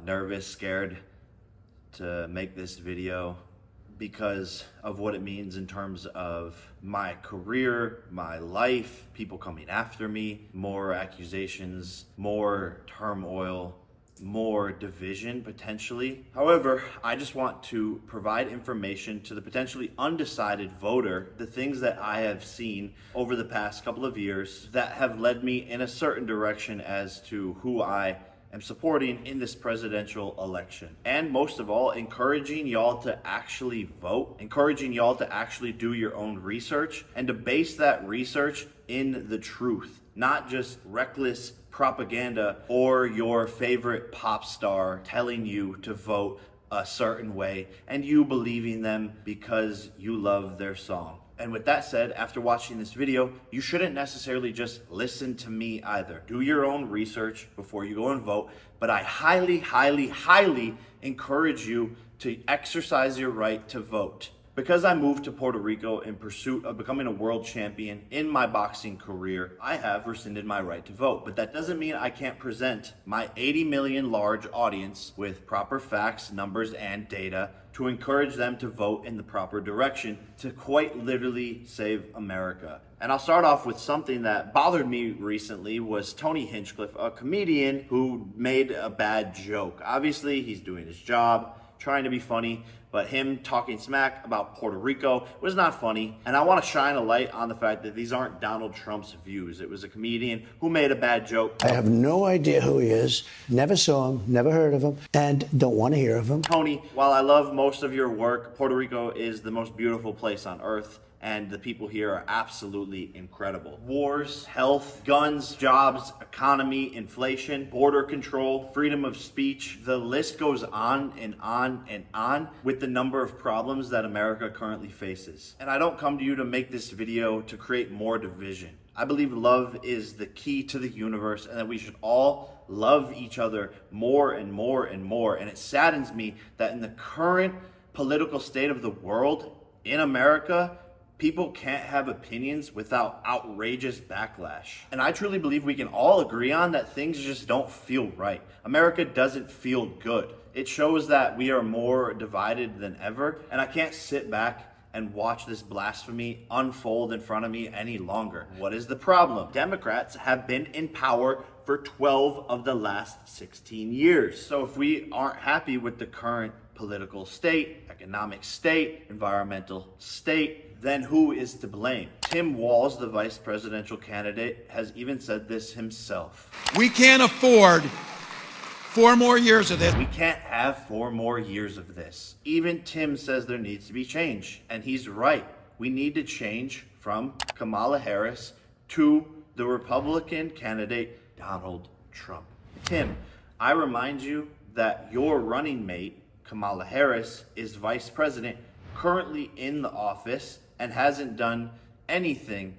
nervous, scared to make this video because of what it means in terms of my career, my life, people coming after me, more accusations, more turmoil, more division potentially. However, I just want to provide information to the potentially undecided voter, the things that I have seen over the past couple of years that have led me in a certain direction as to who I am supporting in this presidential election. And most of all, encouraging y'all to actually vote, encouraging y'all to actually do your own research and to base that research in the truth, not just reckless propaganda or your favorite pop star telling you to vote a certain way and you believing them because you love their song. And with that said, after watching this video, you shouldn't necessarily just listen to me either. Do your own research before you go and vote, but I highly, highly, highly encourage you to exercise your right to vote. Because I moved to Puerto Rico in pursuit of becoming a world champion in my boxing career, I have rescinded my right to vote. But that doesn't mean I can't present my 80 million large audience with proper facts, numbers, and data to encourage them to vote in the proper direction to quite literally save America. And I'll start off with something that bothered me recently was Tony Hinchcliffe, a comedian who made a bad joke. Obviously, he's doing his job, trying to be funny, but him talking smack about Puerto Rico was not funny. And I want to shine a light on the fact that these aren't Donald Trump's views. It was a comedian who made a bad joke. I have no idea who he is, never saw him, never heard of him, and don't want to hear of him. Tony, while I love most of your work, Puerto Rico is the most beautiful place on earth, and the people here are absolutely incredible. Wars, health, guns, jobs, economy, inflation, border control, freedom of speech, the list goes on and on and on with the number of problems that America currently faces. And I don't come to you to make this video to create more division. I believe love is the key to the universe and that we should all love each other more and more and more. And it saddens me that in the current political state of the world in America, people can't have opinions without outrageous backlash. And I truly believe we can all agree on that things just don't feel right. America doesn't feel good. It shows that we are more divided than ever, and I can't sit back and watch this blasphemy unfold in front of me any longer. What is the problem? Democrats have been in power for 12 of the last 16 years. So if we aren't happy with the current political state, economic state, environmental state, then who is to blame? Tim Walz, the vice presidential candidate, has even said this himself. We can't afford 4 more years of this. We can't have 4 more years of this. Even Tim says there needs to be change, and he's right. We need to change from Kamala Harris to the Republican candidate, Donald Trump. Tim, I remind you that your running mate, Kamala Harris, is vice president, currently in the office, and hasn't done anything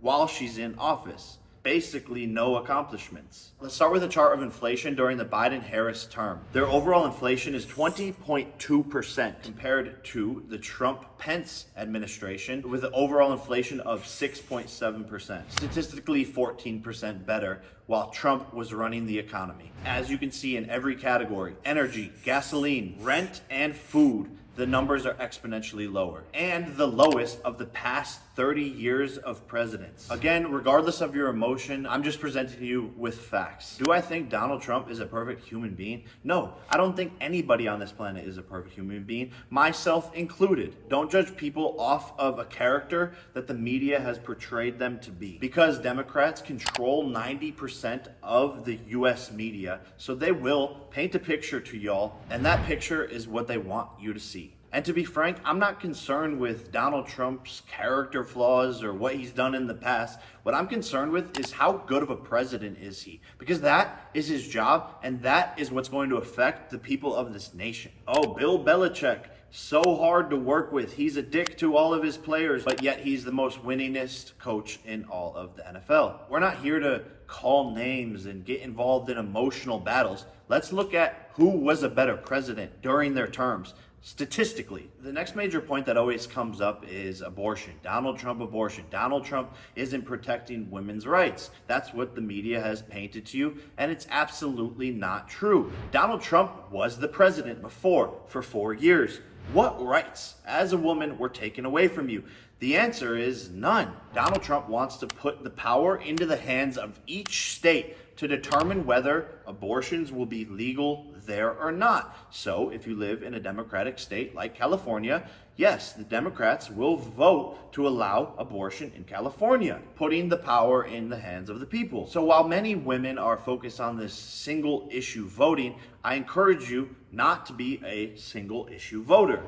while she's in office. Basically no accomplishments. Let's start with a chart of inflation during the Biden-Harris term. Their overall inflation is 20.2% compared to the Trump-Pence administration with an overall inflation of 6.7%. Statistically 14% better while Trump was running the economy. As you can see in every category, energy, gasoline, rent, and food, the numbers are exponentially lower and the lowest of the past 30 years of presidents. Again, regardless of your emotion, I'm just presenting you with facts. Do I think Donald Trump is a perfect human being? No, I don't think anybody on this planet is a perfect human being, myself included. Don't judge people off of a character that the media has portrayed them to be. Because Democrats control 90% of the US media, so they will paint a picture to y'all, and that picture is what they want you to see. And to be frank, I'm not concerned with Donald Trump's character flaws or what he's done in the past. What I'm concerned with is how good of a president is he? Because that is his job, and that is what's going to affect the people of this nation. Oh, Bill Belichick, so hard to work with. He's a dick to all of his players, but yet he's the most winningest coach in all of the NFL. We're not here to call names and get involved in emotional battles. Let's look at who was a better president during their terms. statistically. The next major point that always comes up is abortion. Donald Trump abortion. Donald Trump isn't protecting women's rights. That's what the media has painted to you, and it's absolutely not true. Donald Trump was the president before for 4 years. What rights as a woman were taken away from you? The answer is none. Donald Trump wants to put the power into the hands of each state to determine whether abortions will be legal there or not. So if you live in a Democratic state like California, yes, the Democrats will vote to allow abortion in California, putting the power in the hands of the people. So while many women are focused on this single issue voting, I encourage you not to be a single issue voter.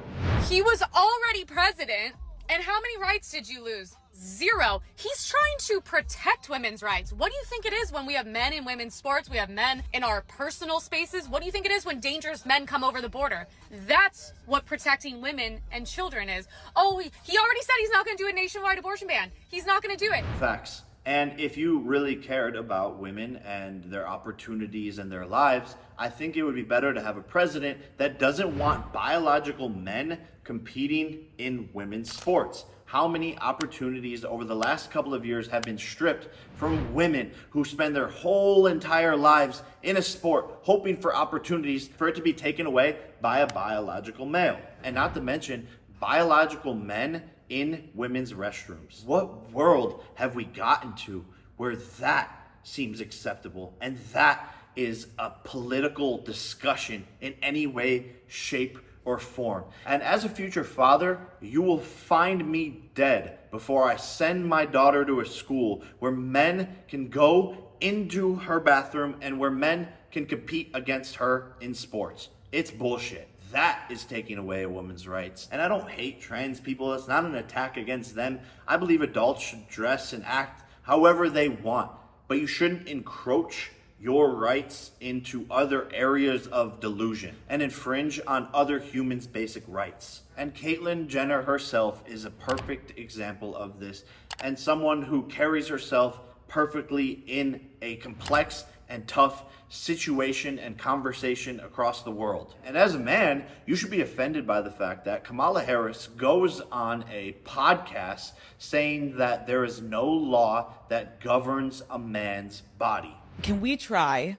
He was already president, and how many rights did you lose? 0. He's trying to protect women's rights. What do you think it is when we have men in women's sports? We have men in our personal spaces. What do you think it is when dangerous men come over the border? That's what protecting women and children is. Oh, he already said he's not going to do a nationwide abortion ban. He's not going to do it. Facts. And if you really cared about women and their opportunities and their lives, I think it would be better to have a president that doesn't want biological men competing in women's sports. How many opportunities over the last couple of years have been stripped from women who spend their whole entire lives in a sport hoping for opportunities for it to be taken away by a biological male? And not to mention biological men in women's restrooms. What world have we gotten to where that seems acceptable and that is a political discussion in any way, shape, or form? And as a future father, you will find me dead before I send my daughter to a school where men can go into her bathroom and where men can compete against her in sports. It's bullshit. That is taking away a woman's rights. And I don't hate trans people. It's not an attack against them. I believe adults should dress and act however they want, but you shouldn't encroach your rights into other areas of delusion and infringe on other humans' basic rights. And Caitlyn Jenner herself is a perfect example of this, and someone who carries herself perfectly in a complex and tough situation and conversation across the world. And as a man, you should be offended by the fact that Kamala Harris goes on a podcast saying that there is no law that governs a man's body. Can we try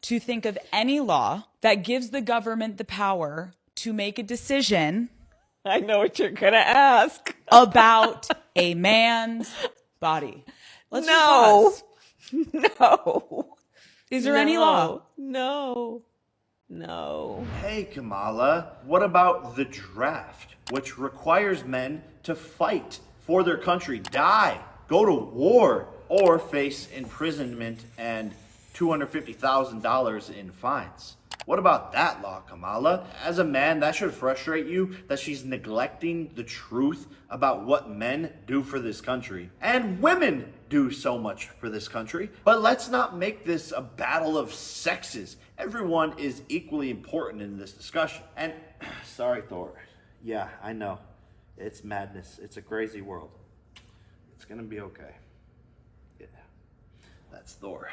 to think of any law that gives the government the power to make a decision? I know what you're going to ask. About a man's body. Let's No. just pause. No. Is there any law? No. Hey Kamala, what about the draft, which requires men to fight for their country, die, go to war, or face imprisonment and $250,000 in fines? What about that law, Kamala? As a man, that should frustrate you that she's neglecting the truth about what men do for this country. And women do so much for this country. But let's not make this a battle of sexes. Everyone is equally important in this discussion. And sorry, Thor. Yeah, I know. It's madness. It's a crazy world. It's gonna be okay. Yeah, that's Thor.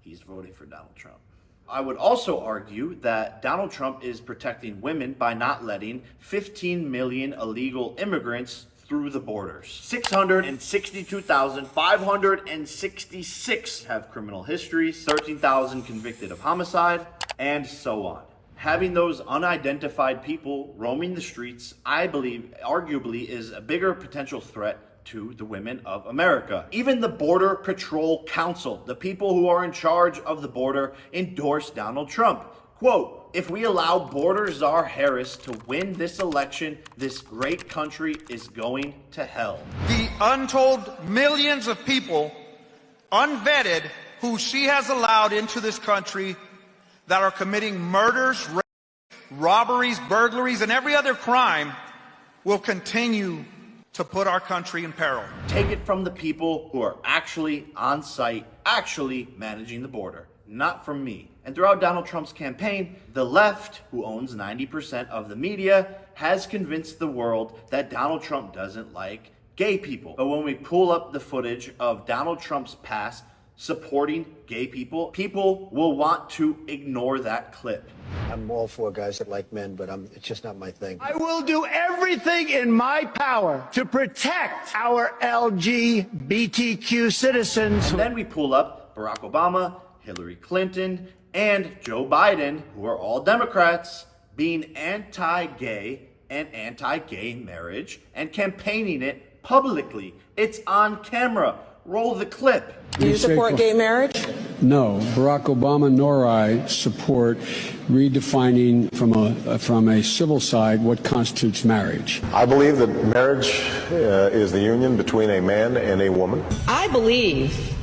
He's voting for Donald Trump. I would also argue that Donald Trump is protecting women by not letting 15 million illegal immigrants through the borders. 662,566 have criminal histories, 13,000 convicted of homicide, and so on. Having those unidentified people roaming the streets, I believe, arguably, is a bigger potential threat to the women of America. Even the Border Patrol Council, the people who are in charge of the border, endorsed Donald Trump. Quote, "If we allow Border Czar Harris to win this election, this great country is going to hell." The untold millions of people, unvetted, who she has allowed into this country that are committing murders, rapes, robberies, burglaries, and every other crime will continue to put our country in peril. Take it from the people who are actually on site, actually managing the border, not from me. And throughout Donald Trump's campaign, the left, who owns 90% of the media, has convinced the world that Donald Trump doesn't like gay people. But when we pull up the footage of Donald Trump's past, supporting gay people, people will want to ignore that clip. I'm all for guys that like men, but it's just not my thing. I will do everything in my power to protect our LGBTQ citizens. And then we pull up Barack Obama, Hillary Clinton, and Joe Biden, who are all Democrats, being anti-gay and anti-gay marriage and campaigning it publicly. It's on camera. Roll the clip. Do you support gay marriage? No, Barack Obama nor I support redefining from a civil side what constitutes marriage. I believe that marriage is the union between a man and a woman. I believe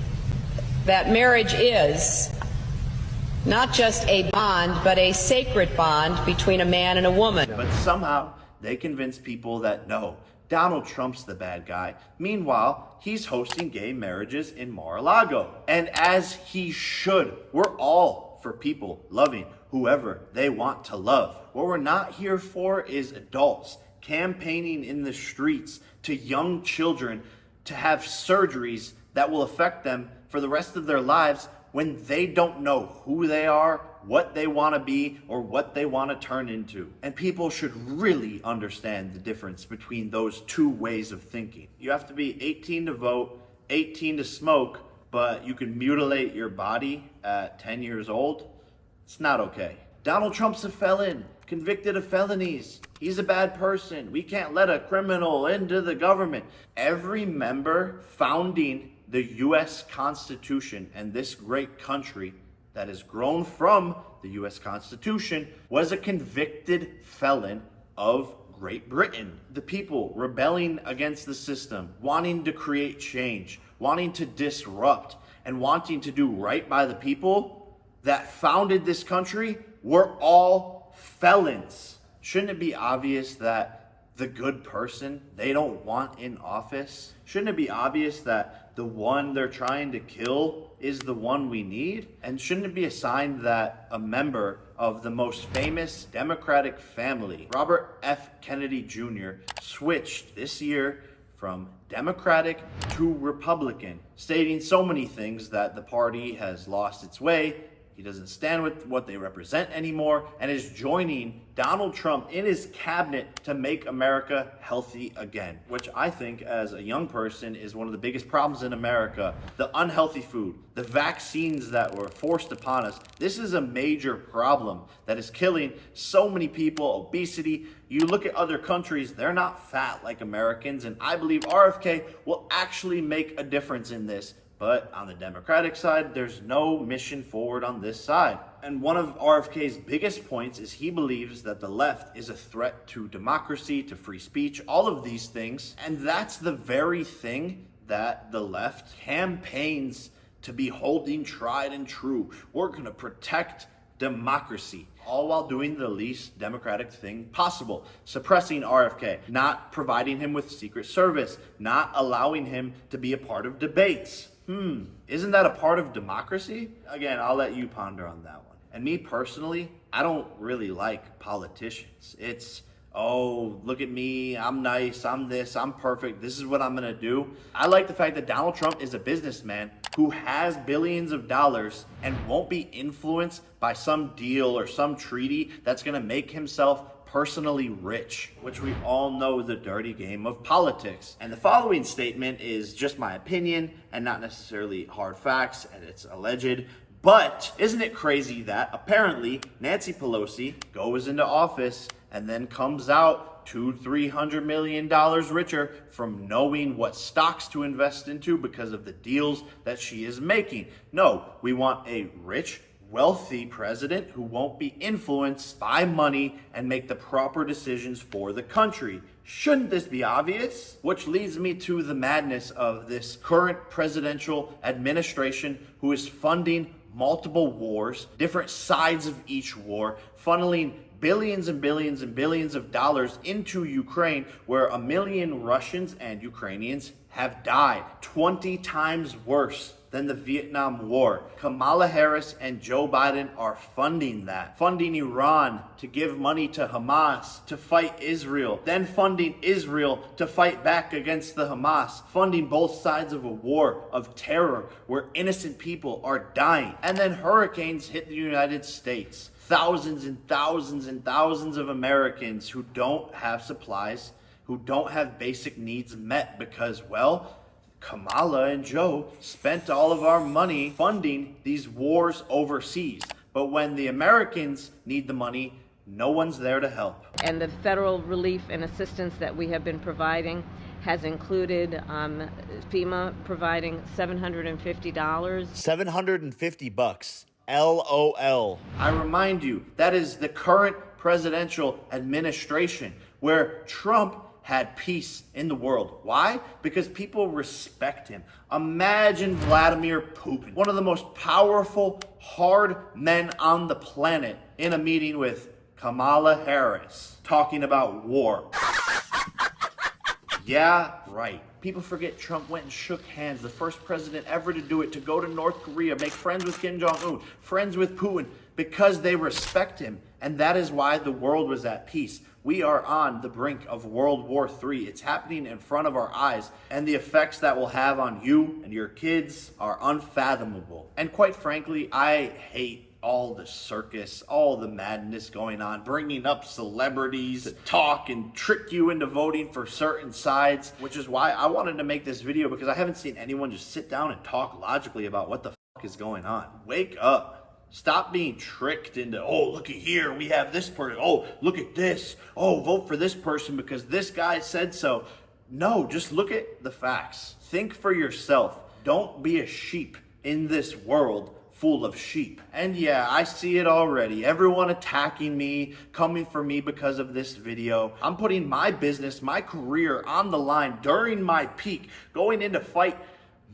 that marriage is not just a bond, but a sacred bond between a man and a woman. But somehow they convince people that no, Donald Trump's the bad guy. Meanwhile, he's hosting gay marriages in Mar-a-Lago. And as he should. We're all for people loving whoever they want to love. What we're not here for is adults campaigning in the streets to young children to have surgeries that will affect them for the rest of their lives when they don't know who they are, what they want to be, or what they want to turn into. And people should really understand the difference between those two ways of thinking. You have to be 18 to vote, 18 to smoke, but you can mutilate your body at 10 years old. It's not okay. Donald Trump's a felon, convicted of felonies. He's a bad person. We can't let a criminal into the government. Every member founding the U.S. Constitution and this great country that has grown from the U.S. Constitution was a convicted felon of Great Britain. The people rebelling against the system, wanting to create change, wanting to disrupt, and wanting to do right by the people that founded this country were all felons. Shouldn't it be obvious that the good person they don't want in office? Shouldn't it be obvious that the one they're trying to kill is the one we need? And shouldn't it be a sign that a member of the most famous Democratic family, Robert F. Kennedy Jr., switched this year from Democratic to Republican, stating so many things that the party has lost its way, he doesn't stand with what they represent anymore, and is joining Donald Trump in his cabinet to make America healthy again, which I think as a young person is one of the biggest problems in America. The unhealthy food, the vaccines that were forced upon us. This is a major problem that is killing so many people. Obesity. You look at other countries, they're not fat like Americans, and I believe RFK will actually make a difference in this. But on the Democratic side, there's no mission forward on this side. And one of RFK's biggest points is he believes that the left is a threat to democracy, to free speech, all of these things. And that's the very thing that the left campaigns to be holding tried and true. We're going to protect democracy, all while doing the least democratic thing possible, suppressing RFK, not providing him with Secret Service, not allowing him to be a part of debates. Isn't that a part of democracy? Again, I'll let you ponder on that one. And me personally, I don't really like politicians. It's, oh, look at me, I'm nice, I'm this, I'm perfect, this is what I'm gonna do. I like the fact that Donald Trump is a businessman who has billions of dollars and won't be influenced by some deal or some treaty that's gonna make himself personally rich, which we all know the dirty game of politics. And the following statement is just my opinion and not necessarily hard facts, and it's alleged. But isn't it crazy that apparently Nancy Pelosi goes into office and then comes out $200-300 million richer from knowing what stocks to invest into because of the deals that she is making? No, we want a rich, wealthy president who won't be influenced by money and make the proper decisions for the country. Shouldn't this be obvious? Which leads me to the madness of this current presidential administration who is funding multiple wars, different sides of each war, funneling billions and billions and billions of dollars into Ukraine, where 1 million Russians and Ukrainians have died. 20 times worse than the Vietnam War. Kamala Harris and Joe Biden are funding that. Funding Iran to give money to Hamas to fight Israel. Then funding Israel to fight back against the Hamas. Funding both sides of a war of terror where innocent people are dying. And then hurricanes hit the United States. Thousands and thousands and thousands of Americans who don't have supplies, who don't have basic needs met because, well, Kamala and Joe spent all of our money funding these wars overseas. But when the Americans need the money, no one's there to help. And the federal relief and assistance that we have been providing has included FEMA providing $750. $750. LOL. I remind you, that is the current presidential administration where Trump had peace in the world. Why? Because people respect him. Imagine Vladimir Putin, one of the most powerful, hard men on the planet, in a meeting with Kamala Harris, talking about war. Yeah, right. People forget Trump went and shook hands, the first president ever to do it, to go to North Korea, make friends with Kim Jong-un, friends with Putin, because they respect him. And that is why the world was at peace. We are on the brink of World War III. It's happening in front of our eyes, and the effects that will have on you and your kids are unfathomable. And quite frankly, I hate all the circus, all the madness going on, bringing up celebrities to talk and trick you into voting for certain sides, which is why I wanted to make this video, because I haven't seen anyone just sit down and talk logically about what the fuck is going on. Wake up. Stop being tricked into, oh, looky here, we have this person. Oh, look at this. Oh, vote for this person because this guy said so. No, just look at the facts. Think for yourself. Don't be a sheep in this world full of sheep. And yeah, I see it already. Everyone attacking me, coming for me because of this video. I'm putting my business, my career on the line during my peak, going in to fight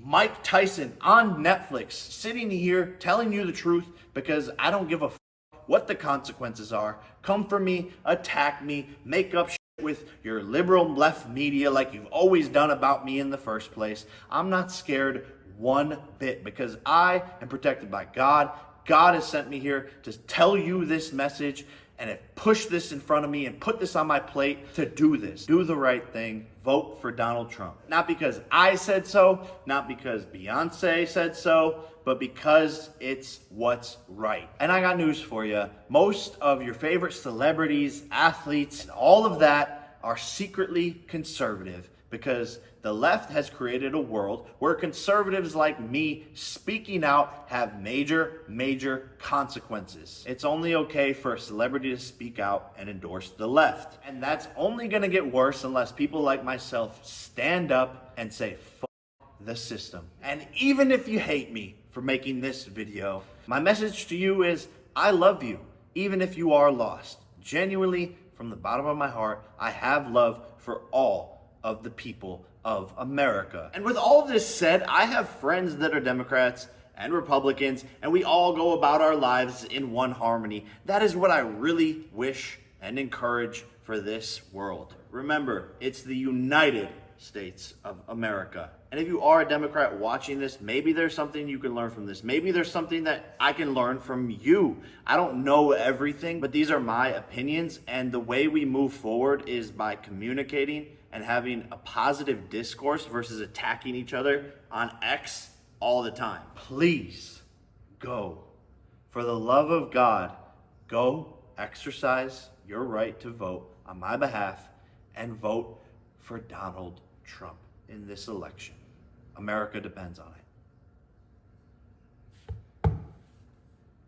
Mike Tyson on Netflix, sitting here telling you the truth because I don't give a what the consequences are. Come for me, attack me, make up shit with your liberal left media like you've always done about me in the first place. I'm not scared one bit because I am protected by God. God has sent me here to tell you this message and have pushed this in front of me and put this on my plate to do this. Do the right thing. Vote for Donald Trump. Not because I said so, not because Beyonce said so, but because it's what's right. And I got news for you. Most of your favorite celebrities, athletes, and all of that are secretly conservative because the left has created a world where conservatives like me speaking out have major, major consequences. It's only okay for a celebrity to speak out and endorse the left. And that's only gonna get worse unless people like myself stand up and say, fuck the system. And even if you hate me for making this video, my message to you is, I love you, even if you are lost. Genuinely, from the bottom of my heart, I have love for all of the people of America. And with all this said, I have friends that are Democrats and Republicans, and we all go about our lives in one harmony. That is what I really wish and encourage for this world. Remember, it's the United States of America. And if you are a Democrat watching this, maybe there's something you can learn from this. Maybe there's something that I can learn from you. I don't know everything, but these are my opinions, and the way we move forward is by communicating and having a positive discourse versus attacking each other on X all the time. Please go. For the love of God, go exercise your right to vote on my behalf and vote for Donald Trump in this election. America depends on it.